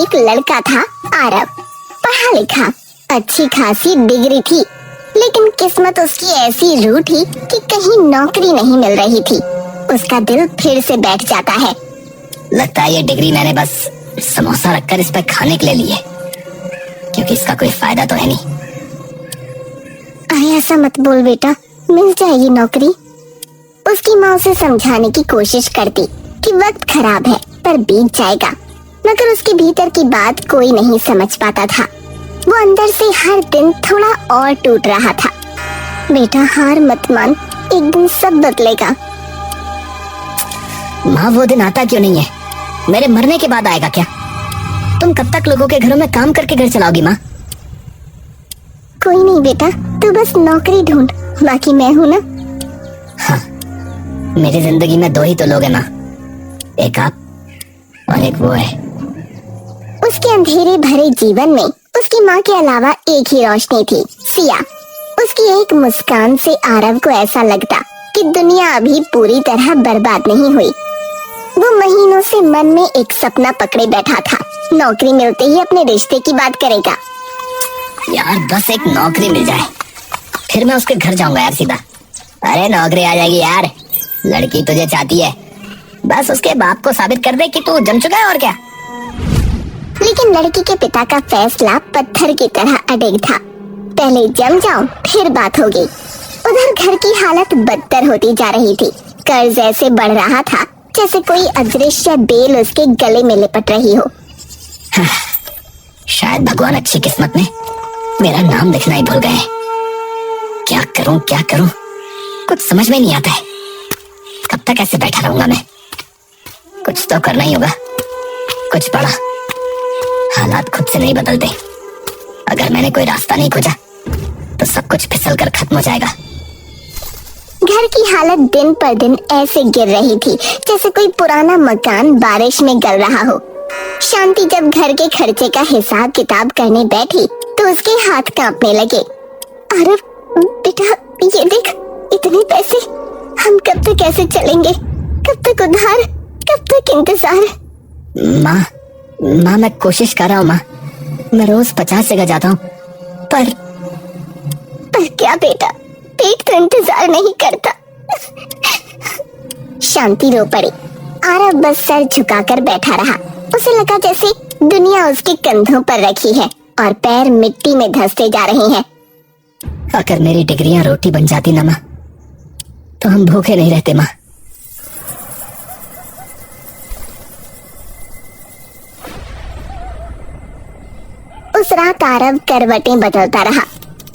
एक लड़का था आरव, पढ़ा लिखा, अच्छी खासी डिग्री थी, लेकिन किस्मत उसकी ऐसी रूठी कि कहीं नौकरी नहीं मिल रही थी। उसका दिल फिर से बैठ जाता है। लगता है ये डिग्री मैंने बस समोसा रखकर इस पे खाने के लिए ली है, क्योंकि इसका कोई फायदा तो है नहीं। अरे ऐसा मत बोल बेटा, मिल जाएगी नौकरी। उसकी माँ उसे समझाने की कोशिश करती कि वक्त खराब है पर बीत जाएगा, मगर उसके भीतर की बात कोई नहीं समझ पाता था। वो अंदर से हर दिन थोड़ा और टूट रहा था। बेटा हार मत मान, एक दिन सब बदलेगा। माँ वो दिन आता क्यों नहीं है? मेरे मरने के बाद आएगा क्या? तुम कब तक लोगों के घरों में काम करके घर चलाओगी माँ? कोई नहीं बेटा, तू बस नौकरी ढूंढ, बाकी मैं हूँ ना। हाँ, मेरी जिंदगी में दो ही तो लोग हैं माँ, एक आप और एक वो है। उसके अंधेरे भरे जीवन में उसकी माँ के अलावा एक ही रोशनी थी, सिया। उसकी एक मुस्कान से आरव को ऐसा लगता कि दुनिया अभी पूरी तरह बर्बाद नहीं हुई। वो महीनों से मन में एक सपना पकड़े बैठा था, नौकरी मिलते ही अपने रिश्ते की बात करेगा। यार बस एक नौकरी मिल जाए, फिर मैं उसके घर जाऊंगा यार सीधा। अरे नौकरी आ जाएगी यार, लड़की तुझे चाहती है, बस उसके बाप को साबित कर दे कि तू जम चुका है और क्या। लेकिन लड़की के पिता का फैसला पत्थर की तरह अड़िग था। पहले जम जाओ फिर बात होगी। उधर घर की हालत बदतर होती जा रही थी। कर्ज ऐसे बढ़ रहा था जैसे कोई अदृश्य बेल उसके गले में लिपट रही हो। शायद भगवान अच्छी किस्मत में मेरा नाम लिखना ही भूल गए। क्या करूं क्या करूं, कुछ समझ में नहीं आता है। कब तक ऐसे बैठा रहूंगा मैं? कुछ तो करना ही होगा, कुछ बड़ा। हालात खुद से नहीं बदलते। अगर मैंने कोई रास्ता नहीं खोजा तो सब कुछ फिसल कर खत्म हो जाएगा। घर की हालत दिन पर दिन ऐसे गिर रही थी जैसे कोई पुराना मकान बारिश में गल रहा हो। शांति जब घर के खर्चे का हिसाब किताब करने बैठी तो उसके हाथ कांपने लगे। अरे बेटा ये देख, इतने पैसे, हम कब तक ऐसे चलेंगे? कब तक उधार, कब तक इंतजार? माँ मैं कोशिश कर रहा हूँ माँ, मैं रोज 50 जगह जाता हूँ, पर क्या बेटा, पेट तो इंतजार नहीं करता। शांति रो पड़ी। आरव बस सर झुकाकर बैठा रहा। उसे लगा जैसे दुनिया उसके कंधों पर रखी है और पैर मिट्टी में धंसते जा रहे हैं। अगर मेरी डिग्रियां रोटी बन जाती ना माँ, तो हम भूखे नहीं रहते माँ। उस रात आरव करवटें बदलता रहा,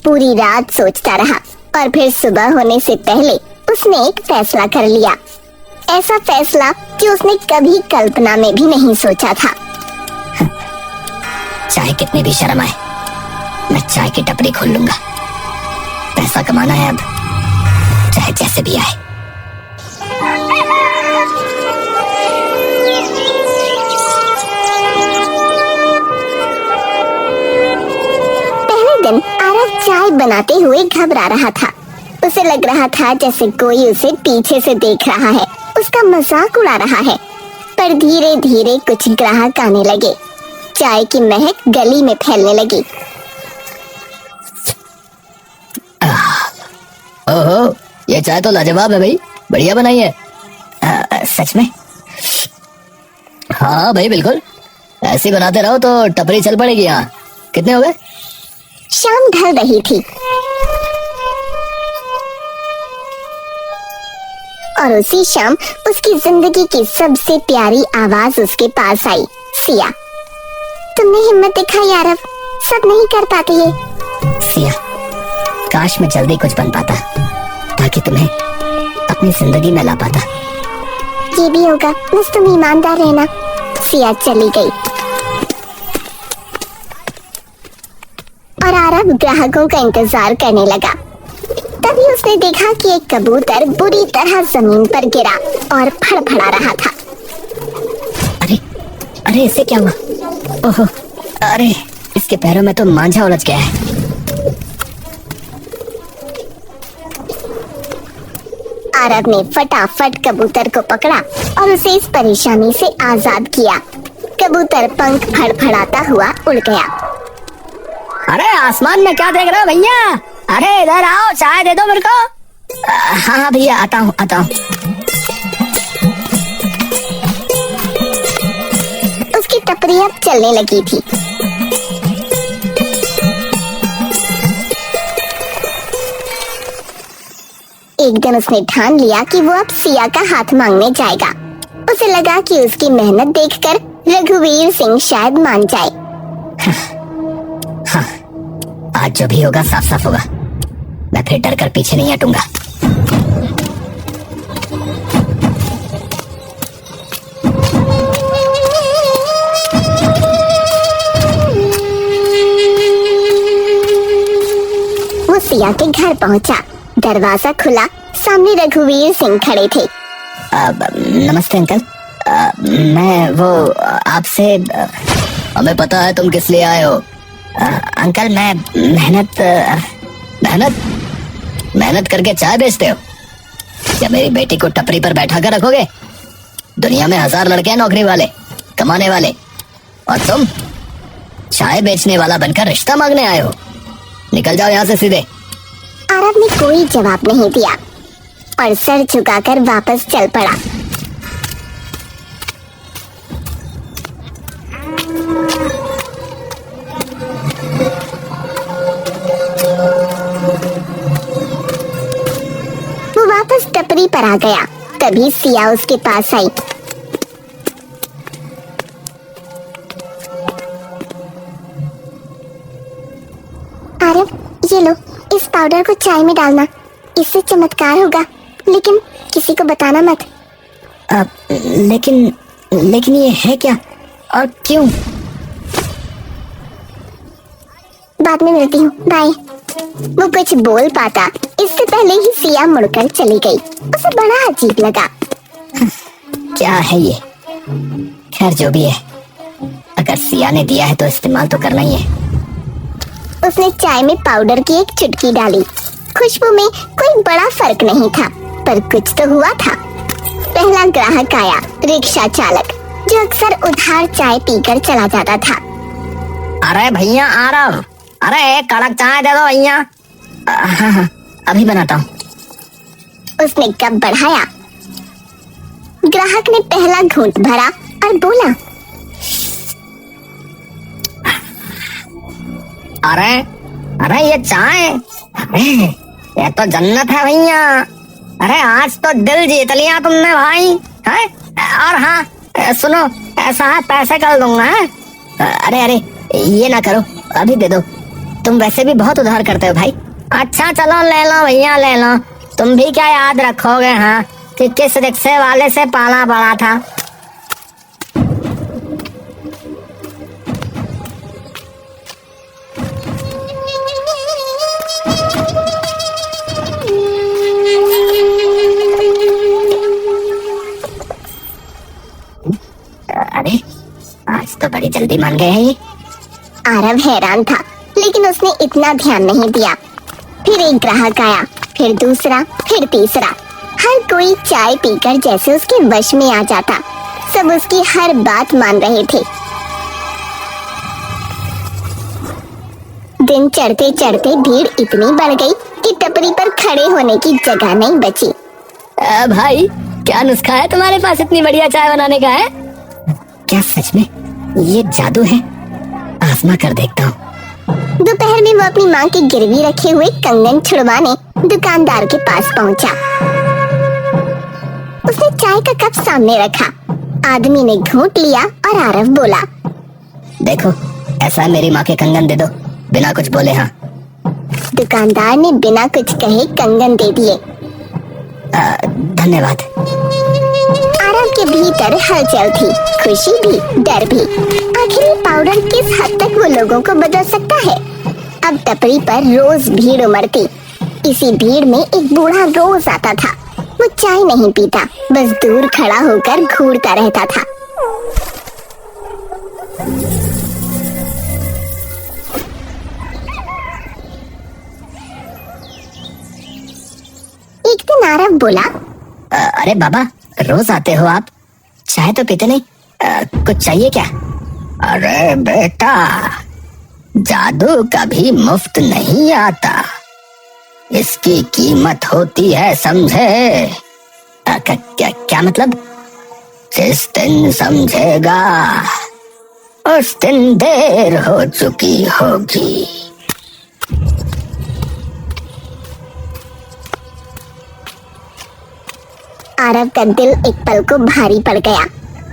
पूरी रात सोचता रहा और फिर सुबह होने से पहले उसने एक फैसला कर लिया। ऐसा फैसला जो उसने कभी कल्पना में भी नहीं सोचा था। चाहे कितनी भी शर्म आए, मैं चाय की टपरी खोल लूंगा। पैसा कमाना है अब, चाहे जैसे भी आए। पहले दिन आरव चाय बनाते हुए घबरा रहा था। उसे लग रहा था जैसे कोई उसे पीछे से देख रहा है, उसका मजाक उड़ा रहा है। पर धीरे धीरे कुछ ग्राहक आने लगे। चाय की महक गली में फैलने लगी। ओहो, ये चाय तो लाजवाब है भाई, बढ़िया बनाई है। सच में? हाँ भाई बिल्कुल, ऐसे बनाते रहो तो टपरी चल पड़ेगी। यहाँ कितने हो गए? शाम ढल रही थी और उसी शाम उसकी जिंदगी की सबसे प्यारी आवाज उसके पास आई। सिया, तुमने हिम्मत दिखाई आरव, सब नहीं कर पाते ये। सिया, काश मैं जल्दी कुछ बन पाता ताकि तुम्हें अपनी जिंदगी में ला पाता। ये भी होगा, बस तुम ईमानदार रहना। सिया चली गई और आरव ग्राहकों का इंतजार करने लगा। तभी उसने देखा कि एक कबूतर बुरी तरह जमीन पर गिरा और फड़फड़ा रहा था। अरे अरे इसे क्या हुआ? ओहो, अरे इसके पैरों में तो मांझा उलझ गया है। आरव ने फटाफट कबूतर को पकड़ा और उसे इस परेशानी से आजाद किया। कबूतर पंख फड़फड़ाता हुआ उड़ गया। अरे आसमान में क्या देख रहे हो भैया? अरे इधर आओ, चाय दे दो मेरे को। हाँ हाँ भैया, आता हूँ आता हूँ। उसकी टपरी अब चलने लगी थी। एक दिन उसने ठान लिया कि वो अब सिया का हाथ मांगने जाएगा। उसे लगा कि उसकी मेहनत देखकर रघुवीर सिंह शायद मान जाए। हाँ, आज जो भी होगा साफ साफ होगा। मैं फिर डर कर पीछे नहीं हटूंगा। वो सिया के घर पहुंचा। दरवाजा खुला, सामने रघुवीर सिंह खड़े थे। नमस्ते अंकल। मैं वो आपसे हमें पता है तुम किस लिए आए हो। अंकल मैं मेहनत करके चाय बेचते हो? क्या मेरी बेटी को टपरी पर बैठा कर रखोगे? दुनिया में 1000 लड़के हैं नौकरी वाले, कमाने वाले, और तुम चाय बेचने वाला बनकर रिश्ता मांगने आए हो। निकल जाओ यहाँ से सीधे। आरव ने कोई जवाब नहीं दिया और सर झुकाकर वापस चल पड़ा। वो वापस टपरी पर आ गया। तभी सिया उसके पास आई। आरव, ये लो, इस पाउडर को चाय में डालना, इससे चमत्कार होगा, लेकिन किसी को बताना मत। लेकिन ये है क्या और क्यों? बाद में मिलती हूँ, बाय। वो कुछ बोल पाता इससे पहले ही सिया मुड़कर चली गई। उसे बड़ा अजीब लगा। क्या है ये? खैर जो भी है, अगर सिया ने दिया है तो इस्तेमाल तो करना ही है। उसने चाय में पाउडर की एक चुटकी डाली। खुशबू में कोई बड़ा फर्क नहीं था, पर कुछ तो हुआ था। पहला ग्राहक आया, रिक्शा चालक, जो अक्सर उधार चाय पीकर चला जाता था। अरे भैया आरव, अरे एक कड़क चाय दे दो भैया। हाँ, अभी बनाता हूँ। उसने कप बढ़ाया। ग्राहक ने पहला घूंट भरा और बोला, अरे ये चाय, अरे ये तो जन्नत है भैया। अरे आज तो दिल जीत लिया तुमने भाई, है? और हाँ सुनो, ऐसा है पैसे कर दूंगा। अरे ये ना करो, अभी दे दो। तुम वैसे भी बहुत उधार करते हो भाई। अच्छा चलो ले लो भैया, ले लो। तुम भी क्या याद रखोगे हाँ कि किस रिक्शे वाले से पाला पड़ा था। अरे आज तो बड़ी जल्दी मान गए हैं ये। आरव हैरान था, लेकिन उसने इतना ध्यान नहीं दिया। फिर एक ग्राहक आया, फिर दूसरा, फिर तीसरा। हर कोई चाय पीकर जैसे उसके वश में आ जाता। सब उसकी हर बात मान रहे थे। दिन चढ़ते चढ़ते भीड़ इतनी बढ़ गई कि टपरी पर खड़े होने की जगह नहीं बची। भाई क्या नुस्खा है तुम्हारे पास इतनी बढ़िया चाय बनाने का? है क्या सच में ये जादू है? आजमा कर देखता हूँ। दोपहर में वो अपनी माँ के गिरवी रखे हुए कंगन छुड़वाने दुकानदार के पास पहुँचा। उसने चाय का कप सामने रखा। आदमी ने घूंट लिया और आरव बोला, देखो ऐसा मेरी माँ के कंगन दे दो, बिना कुछ बोले। हाँ। दुकानदार ने बिना कुछ कहे कंगन दे दिए। धन्यवाद। आरव के भीतर हलचल थी, खुशी भी, डर भी। आखिर ये पाउडर किस हद तक वो लोगों को बदल सकता है? अब टपरी पर रोज भीड़ उमड़ती। इसी भीड़ में एक बूढ़ा रोज आता था। वो चाय नहीं पीता, बस दूर खड़ा होकर घूरता रहता था। एक दिन आरव बोला, अरे बाबा रोज आते हो आप, चाय तो पीते नहीं, कुछ चाहिए क्या? अरे बेटा, जादू कभी मुफ्त नहीं आता, इसकी कीमत होती है, समझे? क्या मतलब? जिस दिन समझेगा उस दिन देर हो चुकी होगी। आरव का दिल एक पल को भारी पड़ गया,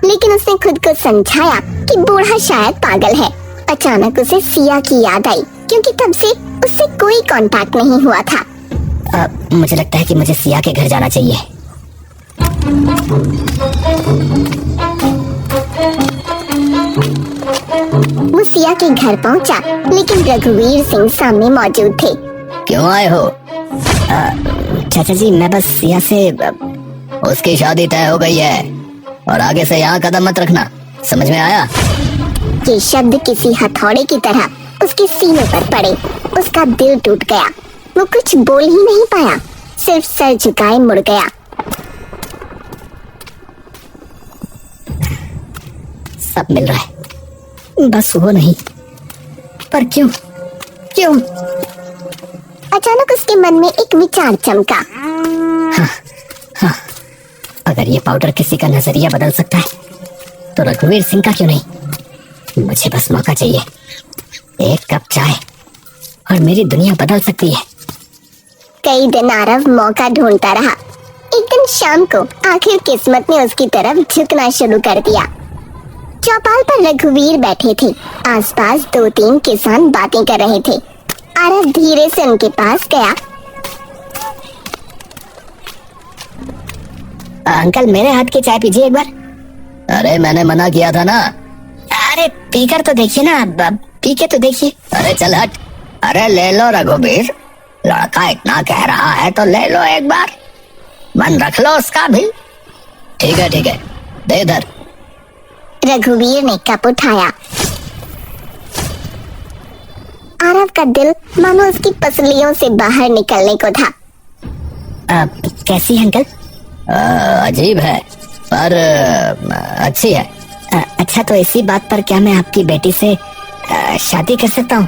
लेकिन उसने खुद को समझाया कि बूढ़ा शायद पागल है। अचानक उसे सिया की याद आई, क्योंकि तब से उससे कोई कांटेक्ट नहीं हुआ था। मुझे लगता है कि मुझे सिया के घर जाना चाहिए। वो सिया के घर पहुंचा, लेकिन रघुवीर सिंह सामने मौजूद थे। क्यों आए हो? चाचा जी, मैं बस सिया से उसकी शादी तय हो गई है और आगे से यहाँ कदम मत रखना, समझ में आया? ये शब्द किसी हथौड़े की तरह उसके सीने पर पड़े। उसका दिल टूट गया। वो कुछ बोल ही नहीं पाया, सिर्फ सर झुकाए मुड़ गया। सब मिल रहा है, बस वो नहीं। पर क्यों? क्यों? अचानक उसके मन में एक विचार चमका। हाँ, अगर ये पाउडर किसी का नजरिया बदल सकता है तो रघुवीर सिंह का क्यों नहीं? मुझे बस मौका चाहिए, एक कप चाय और मेरी दुनिया बदल सकती है। कई दिन आरव मौका ढूंढता रहा। एक दिन शाम को आखिर किस्मत ने उसकी तरफ झुकना शुरू कर दिया। चौपाल पर रघुवीर बैठे थे। आसपास 2-3 किसान बातें कर रहे थे। आरव धीरे से उनके पास गया। अंकल, मेरे हाथ की चाय पीजिए एक बार। अरे मैंने मना किया था ना। अरे पीकर तो देखिए ना, पी के तो देखिए। अरे चल हट। अरे ले लो रघुवीर, लड़का इतना कह रहा है तो ले लो एक बार, मन रख लो उसका भी। ठीक है दे इधर। रघुवीर ने कप उठाया। आरव का दिल मानो उसकी पसलियों से बाहर निकलने को था। कैसी है अंकल? अजीब है पर अच्छी है। अच्छा, तो इसी बात पर क्या मैं आपकी बेटी से शादी कर सकता हूँ?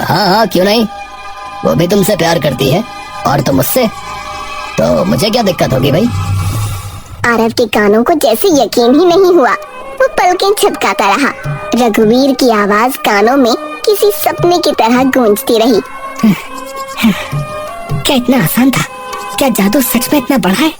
हाँ, क्यों नहीं। वो भी तुमसे प्यार करती है और तुम मुझसे, तो मुझे क्या दिक्कत होगी भाई? आरव के कानों को जैसे यकीन ही नहीं हुआ। वो पलकें झपकाता रहा। रघुवीर की आवाज कानों में किसी सपने की तरह गूंजती रही। क्या इतना आसान था? क्या जादू सच में इतना बड़ा है?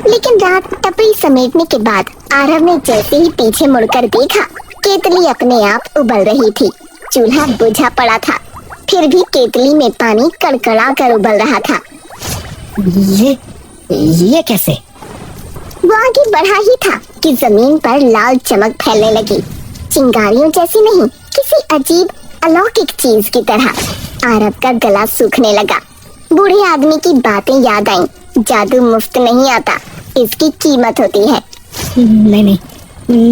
लेकिन रात टपरी समेटने के बाद आरव ने जैसे ही पीछे मुड़कर देखा, केतली अपने आप उबल रही थी। चूल्हा बुझा पड़ा था, फिर भी केतली में पानी कड़कड़ा कर उबल रहा था। ये कैसे? वो आगे बढ़ा ही था कि जमीन पर लाल चमक फैलने लगी, चिंगारियों जैसी नहीं, किसी अजीब अलौकिक चीज की तरह। आरव का गला सूखने लगा। बूढ़े आदमी की बातें याद आईं। जादू मुफ्त नहीं आता, इसकी कीमत होती है। नहीं,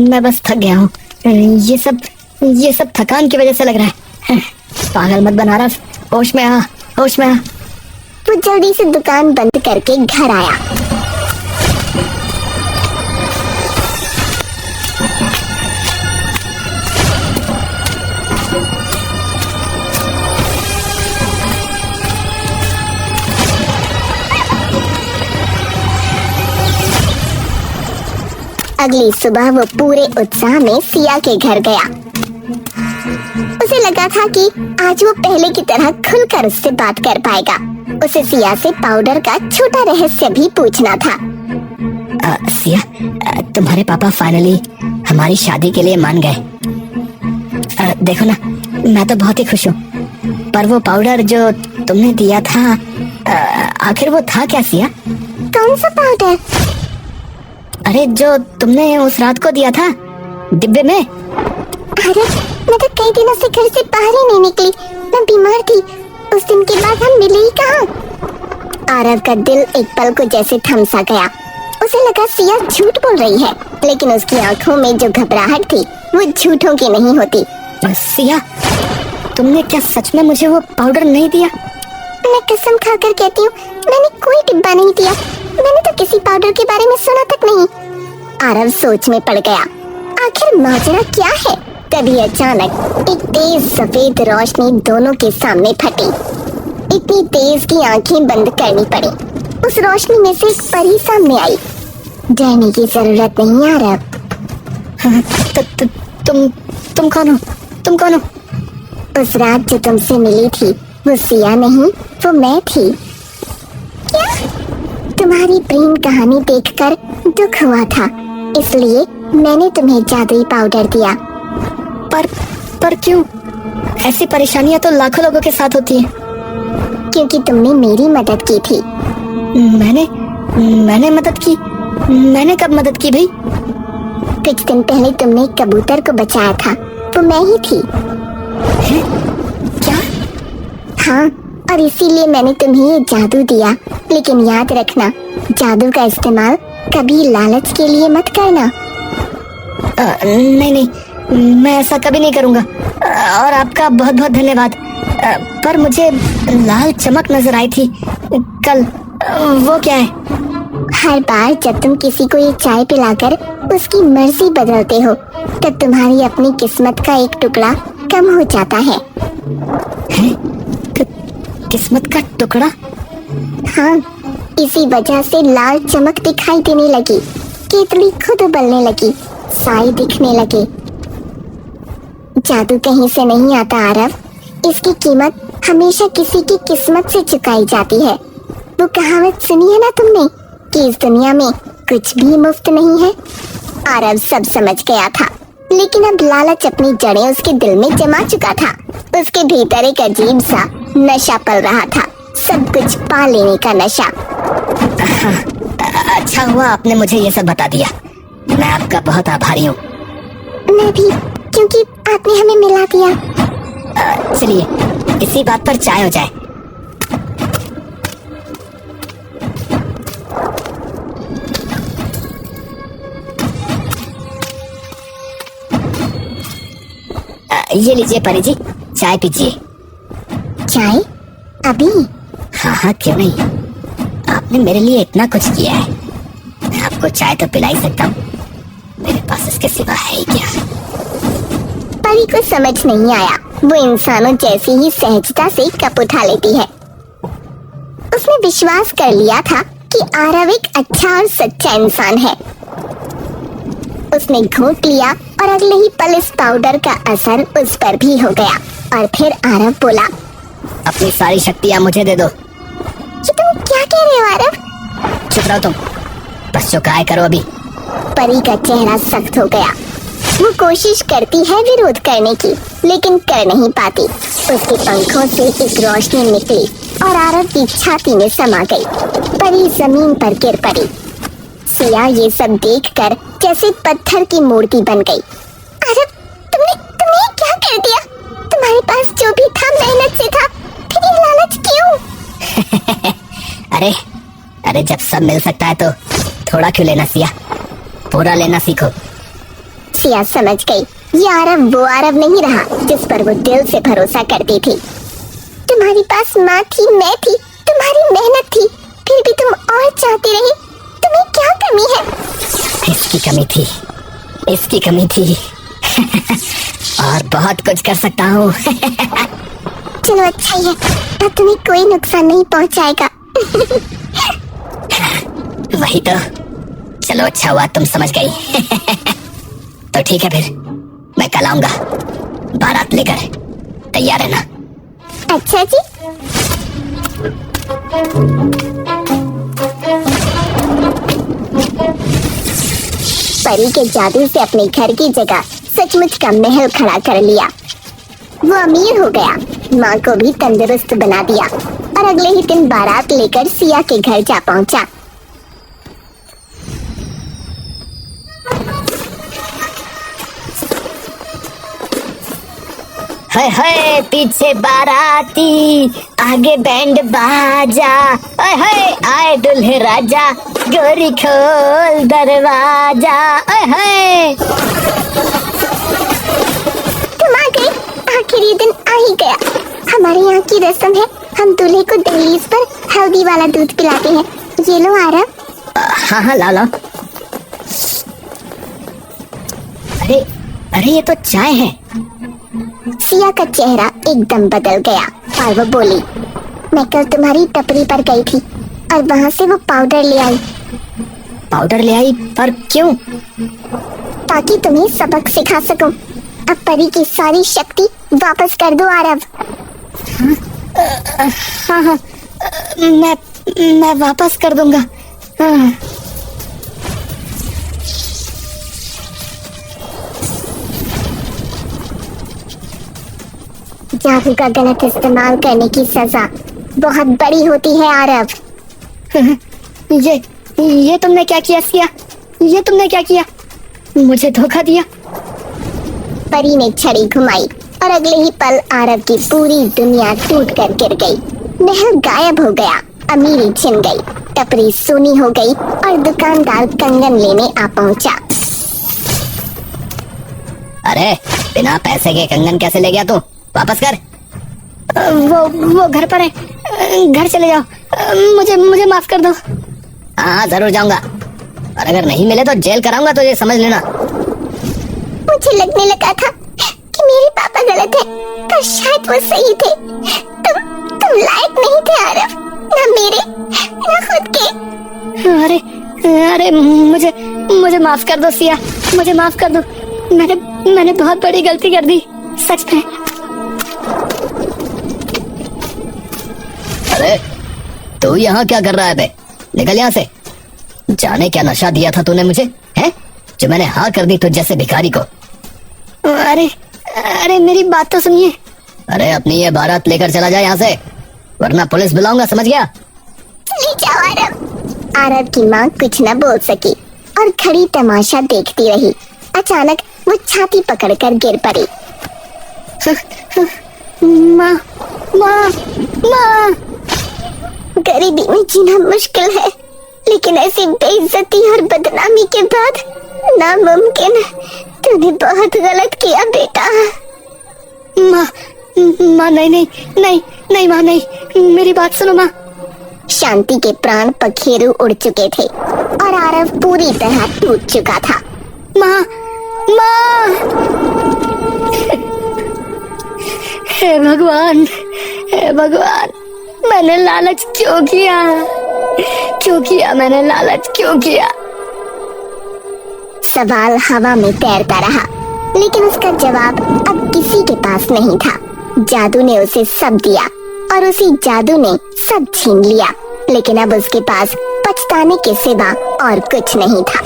मैं बस थक गया हूँ। ये सब थकान की वजह से लग रहा है। पागल मत बना रहा, होश में आ। वो जल्दी से दुकान बंद करके घर आया। अगली सुबह वो पूरे उत्साह में सिया के घर गया। उसे लगा था कि आज वो पहले की तरह खुलकर उससे बात कर पाएगा। उसे सिया से पाउडर का छोटा रहस्य भी पूछना था। सिया, तुम्हारे पापा फाइनली हमारी शादी के लिए मान गए। देखो ना, मैं तो बहुत ही खुश हूँ। पर वो पाउडर जो तुमने दिया था, आखिर वो था क्या सिया? कौन सा पाउडर? अरे जो तुमने उस रात को दिया था डिब्बे में। अरे मैं तो कई दिनों से घर से बाहर ही नहीं निकली। मैं बीमार थी। उस दिन के बाद हम मिले ही कहाँ। आरव का दिल एक पल को जैसे थम सा गया। उसे लगा सिया झूठ बोल रही है, लेकिन उसकी आंखों में जो घबराहट थी वो झूठों की नहीं होती। सिया, तुमने क्या सच में मुझे वो पाउडर नहीं दिया? मैं कसम खाकर कहती हूँ, मैंने कोई डिब्बा नहीं दिया। मैंने तो किसी पाउडर के बारे में सुना तक नहीं। आरव सोच में पड़ गया। आखिर माजरा क्या है? तभी अचानक एक तेज सफेद रोशनी दोनों के सामने फटी। इतनी तेज कि आंखें बंद करनी पड़ी। उस रोशनी में से एक परी सामने आई। डरने की जरूरत नहीं आरव। तुम कौन हो? तुम कौन हो? उस रात जो तुमसे मिली थी वो सिया नहीं, वो मैं थी। क्या? तुम्हारी प्रेम कहानी देखकर दुख हुआ था, इसलिए मैंने तुम्हें जादुई पाउडर दिया। पर क्यों? ऐसी परेशानियां तो लाखों लोगों के साथ होती हैं। क्योंकि तुमने मेरी मदद की थी। मैंने मदद की? मैंने कब मदद की भाई? कुछ दिन पहले तुमने कबूतर को बचाया था, वो मैं ही थी। है? क्या? हाँ, और इसीलिए मैंने तुम्हें ये जादू दिया। लेकिन याद रखना, जादू का इस्तेमाल कभी लालच के लिए मत करना। नहीं, मैं ऐसा कभी नहीं करूंगा। और आपका बहुत बहुत धन्यवाद। पर मुझे लाल चमक नजर आई थी कल, वो क्या है? हर बार जब तुम किसी को ये चाय पिलाकर उसकी मर्जी बदलते हो, तब तुम्हारी अपनी किस्मत का एक टुकड़ा कम हो जाता है। किस्मत का टुकड़ा? हाँ, इसी वजह से लाल चमक दिखाई देने लगी, केतली खुद उबलने लगी, साए दिखने लगे। जादू कहीं से नहीं आता आरव। इसकी कीमत हमेशा किसी की किस्मत से चुकाई जाती है। वो कहावत सुनी है ना तुमने कि इस दुनिया में कुछ भी मुफ्त नहीं है। आरव सब समझ गया था, लेकिन अब लालच अपनी जड़ें उसके दिल में जमा चुका था। उसके भीतर एक अजीब सा नशा पल रहा था, सब कुछ पा लेने का नशा। अच्छा हुआ आपने मुझे ये सब बता दिया। मैं आपका बहुत आभारी हूँ। मैं भी, क्योंकि आपने हमें मिला दिया। चलिए इसी बात पर चाय हो जाए। ये लीजिए परी जी, चाय पीजिए। चाय? अभी? हाँ, क्यों नहीं। आपने मेरे लिए इतना कुछ किया है, मैं आपको चाय तो पिला ही सकता हूँ। मेरे पास इसके सिवा है ही क्या? परी को समझ नहीं आया। वो इंसानों जैसी ही सहजता से कप उठा लेती है। उसने विश्वास कर लिया था कि आरव एक अच्छा और सच्चा इंसान है। उसने घोंट लिया और अगले ही पल इस पाउडर का असर उस पर भी हो गया। और फिर आरव बोला, अपनी सारी शक्तियाँ मुझे दे दो। ये तुम क्या कह रहे हो आरव? चुप रहो तुम, बस जो कहा करो अभी। परी का चेहरा सख्त हो गया। वो कोशिश करती है विरोध करने की, लेकिन कर नहीं पाती। उसके पंखों से एक रोशनी निकली और आरव की छाती में समा गई। परी जमीन पर गिर पड़ी। सिया ये सब देखकर जैसे पत्थर की मूर्ति बन गई। आरव, तुमने क्या कर दिया? तुम्हारे पास जो भी था मेहनत से था, फिर ये लालच क्यों? अरे जब सब मिल सकता है तो थोड़ा क्यों लेना सिया? पूरा लेना सीखो। सिया समझ गई, ये आरव वो आरव नहीं रहा जिस पर वो दिल से भरोसा करती थी। तुम्हारे पास माँ थी, मैं थी, तुम्हारी मेहनत थी, फिर भी तुम और चाहती रही। तुम्हें क्या कमी है? इसकी कमी थी और बहुत कुछ कर सकता हूँ। चलो अच्छा ही है, अब तुम्हें कोई नुकसान नहीं पहुँचाएगा। वही तो। चलो अच्छा हुआ तुम समझ गई। तो ठीक है, फिर मैं कल आऊंगा बारात लेकर। तैयार है ना? अच्छा जी। परी के जादू से अपने घर की जगह सचमुच का महल खड़ा कर लिया। वो अमीर हो गया, माँ को भी तंदुरुस्त बना दिया और अगले ही दिन बारात लेकर सिया के घर जा पहुंचा। हाय हाय पीछे बाराती, आगे बैंड बाजा। हाय हाय आए दुल्हे राजा, गोरी खोल दरवाजा। हाय हाय तुम आ गए, आखिर ये दिन आ ही गया। हम हमारे यहाँ की रस्म है, हम दूल्हे को दहलीज पर हल्दी वाला दूध पिलाते हैं। ये लो आरव। हाँ हाँ लाओ लाओ। अरे अरे ये तो चाय है। सिया का चेहरा एकदम बदल गया और वो बोली, मैं कल तुम्हारी टपरी पर गई थी और वहाँ से वो पाउडर ले आई। पाउडर ले आई? पर क्यों? ताकि तुम्हें सबक सिखा सकूं। अब परी की सारी शक्ति वापस कर दो आरव। हाँ हाँ मैं वापस कर दूंगा। हाँ। जादू का गलत इस्तेमाल करने की सजा बहुत बड़ी होती है आरव। ये तुमने क्या किया सिया? ये तुमने क्या किया? मुझे धोखा दिया। परी ने छड़ी घुमाई और अगले ही पल आरव की पूरी दुनिया टूट कर गिर गई। महल गायब हो गया, अमीरी छिन गई, टपरी सूनी हो गई और दुकानदार कंगन लेने आ पहुंचा। अरे बिना पैसे के कंगन कैसे ले गया तू? वापस कर। वो घर पर है, घर चले जाओ। मुझे माफ कर दो। हाँ जरूर जाऊंगा, और अगर नहीं मिले तो जेल कराऊंगा, तो ये समझ लेना। मुझे लगने लगा था कि मेरे पापा गलत है, पर शायद वो सही थे। तुम लायक नहीं थे आरव, ना मेरे ना खुद के। अरे मुझे माफ कर दो सिया, मुझे माफ कर दो। मैंने बहुत बड़ी गलती कर दी, सच में। अरे तू यहाँ क्या कर रहा है बे? निकल यहाँ से। जाने क्या नशा दिया था तूने मुझे, हैं? जो मैंने हाँ कर दी तुझ जैसे भिखारी को। अरे मेरी बात तो सुनिए। अरे अपनी ये बारात लेकर चला जा यहाँ से, वरना पुलिस बुलाऊंगा, समझ गया? ले जाओ आरव। आरव की माँ कुछ न बोल सकी और खड़ी तमाशा देखती रही। अचानक वो छाती पकड़कर गिर पड़ी। माँ माँ माँ। गरीबी में जीना मुश्किल है, लेकिन ऐसी बेइज्जती और बदनामी के बाद नामुमकिन। तूने बहुत गलत किया बेटा। माँ नहीं माँ नहीं, मेरी बात सुनो माँ। शांति के प्राण पखेरु उड़ चुके थे और आरव पूरी तरह टूट चुका था। माँ हे भगवान, हे भगवान, मैंने लालच क्यों किया मैंने लालच क्यों किया? सवाल हवा में तैरता रहा, लेकिन उसका जवाब अब किसी के पास नहीं था। जादू ने उसे सब दिया और उसी जादू ने सब छीन लिया, लेकिन अब उसके पास पछताने के सिवा और कुछ नहीं था।